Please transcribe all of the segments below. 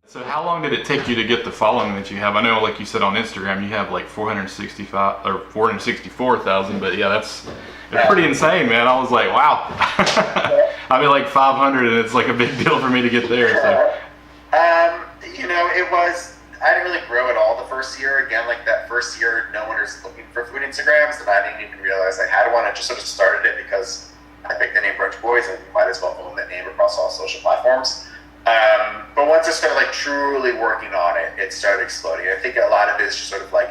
So how long did it take you to get the following that you have? I know, like you said, on Instagram, you have like 465 or 464,000, but yeah, it's pretty insane, man. I was like, wow. I mean, like 500, and it's like a big deal for me to get there. So. It was. I didn't really grow at all the first year. Again, like that first year, no one was looking for food Instagrams, and I didn't even realize I had one. I just sort of started it because I picked the name Brunch Boys, and you might as well own that name across all social platforms. But once I started like truly working on it, it started exploding. I think a lot of it is just sort of like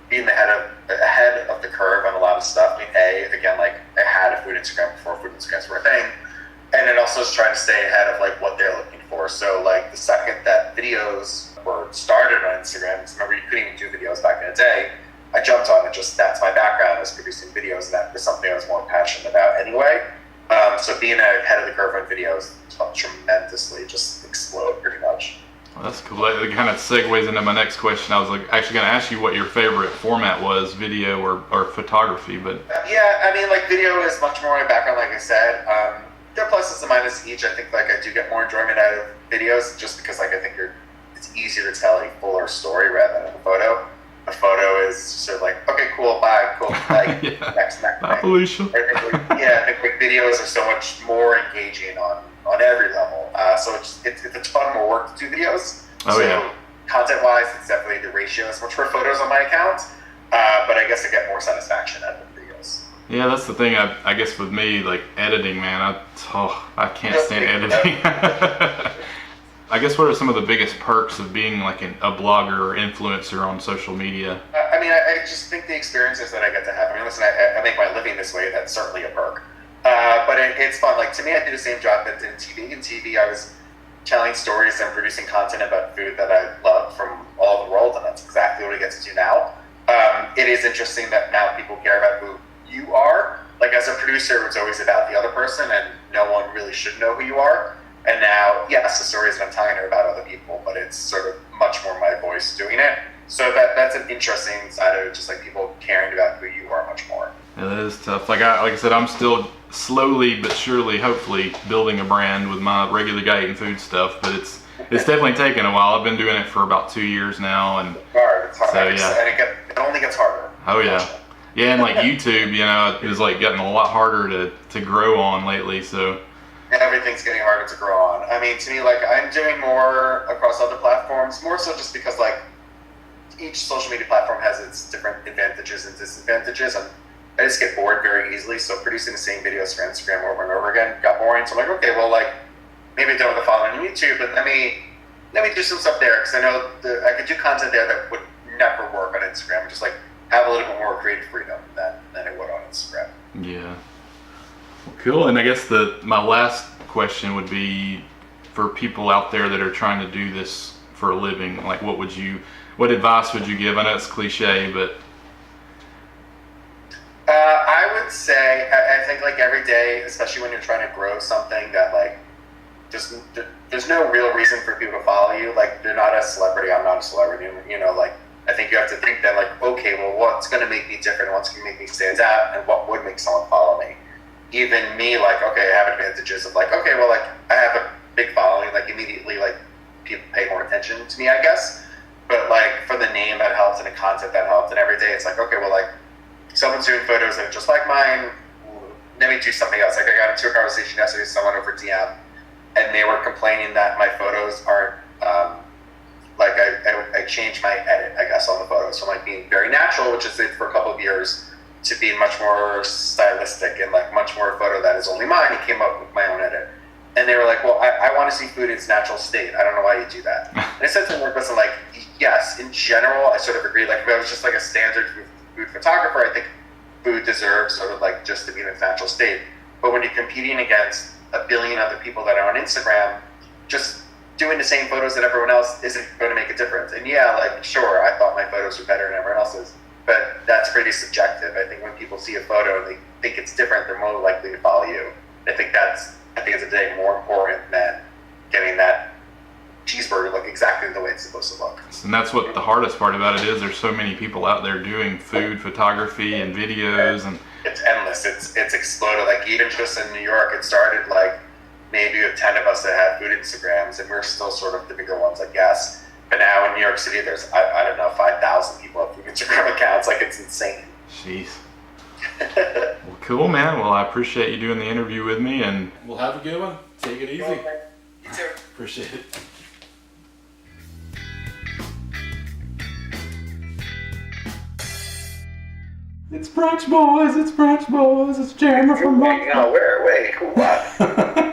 being ahead of the curve on a lot of stuff. I mean, again, like I had a food Instagram before food Instagrams were a thing, and it also is trying to stay ahead of like what they're looking for. So like the second that videos were started on Instagram, remember you couldn't even do videos back in the day, I jumped on it. Just that's my background, is producing videos, and that was something I was more passionate about anyway. So being ahead of the curve on videos helped tremendously just explode pretty much. Well, that's cool. That kind of segues into my next question. I was actually going to ask you what your favorite format was, video or photography, but yeah, I mean, like video is much more my background, like I said. There are pluses and minuses each. I think like I do get more enjoyment out of videos just because like I think it's easier to tell a fuller story rather than a photo. A photo is sort of like, okay, cool, bye, cool, like yeah. next. Bye, Felicia. I think like videos are so much more engaging on every level. So it's a ton more work to do videos. Oh, so yeah. Content-wise, it's definitely the ratio is much more photos on my account. But I guess I get more satisfaction out of the videos. Yeah, that's the thing. I guess with me, like editing, man, I can't stand editing. I guess what are some of the biggest perks of being like a blogger or influencer on social media? I just think the experiences that I get to have. I mean, listen, I make my living this way. That's certainly a perk. But it's fun. Like to me, I do the same job that in TV. In TV, I was telling stories and producing content about food that I love from all over the world, and that's exactly what I get to do now. It is interesting that now people care about who you are. Like as a producer, it's always about the other person, and no one really should know who you are. And now, yes, the stories that I'm telling are about other people, but it's sort of much more my voice doing it. So that's an interesting side of it, just like people caring about who you are much more. Yeah, that is tough. Like I said, I'm still slowly but surely, hopefully, building a brand with my regular guy eating food stuff. But it's definitely taken a while. I've been doing it for about 2 years now, and it's hard. So yeah, and it only gets harder. Oh yeah, yeah, and like YouTube, is like getting a lot harder to grow on lately. So. Everything's getting harder to grow on. I mean, to me, like I'm doing more across other platforms, more so just because like each social media platform has its different advantages and disadvantages, and I just get bored very easily. So producing the same videos for Instagram over and over again got boring. So I'm like, okay, well, like maybe I don't have the following on YouTube, but let me do some stuff there, because I know I could do content there that would never work on Instagram. Just like have a little bit more creative freedom than it would on Instagram. Yeah. Cool. And I guess my last question would be for people out there that are trying to do this for a living. Like, what advice would you give? I know it's cliche, but I would say I think like every day, especially when you're trying to grow something that like there's no real reason for people to follow you. Like you're not a celebrity, I'm not a celebrity. Like I think you have to think that like, okay, well, what's going to make me different? What's going to make me stand out? And what would make someone follow me? Even me, like, okay, I have advantages of like, okay, well, like I have a big following, like immediately, like people pay more attention to me, I guess. But like for the name that helps and the content that helps, and every day it's like, okay, well, like someone's doing photos that are just like mine. Let me do something else. Like I got into a conversation yesterday with someone over DM, and they were complaining that my photos aren't like I changed my edit, I guess, on the photos from like being very natural, which is it for a couple of years, to being much more stylistic and like much more a photo that is only mine. He came up with my own edit. And they were like, well, I want to see food in its natural state. I don't know why you do that. And I said to them, listen, like, yes, in general, I sort of agree. Like if I was just like a standard food photographer, I think food deserves sort of like just to be in its natural state. But when you're competing against a billion other people that are on Instagram, just doing the same photos that everyone else isn't going to make a difference. And yeah, like, sure, I thought my photos were better than everyone else's. But that's pretty subjective. I think when people see a photo and they think it's different, they're more likely to follow you. I think it's a day more important than getting that cheeseburger look exactly the way it's supposed to look. And that's what the hardest part about it is. There's so many people out there doing food photography and videos, and it's endless. It's exploded. Like even just in New York, it started like maybe with 10 of us that had food Instagrams, and we're still sort of the bigger ones, I guess. But now in New York City, there's, I don't know, 5,000 people have food Instagram accounts. Like, it's insane. Jeez. Well, cool, man. Well, I appreciate you doing the interview with me, and we'll have a good one. Take it easy. You too. Appreciate it. It's brunch boys, it's brunch boys, it's Jammer from Wait, wait, what?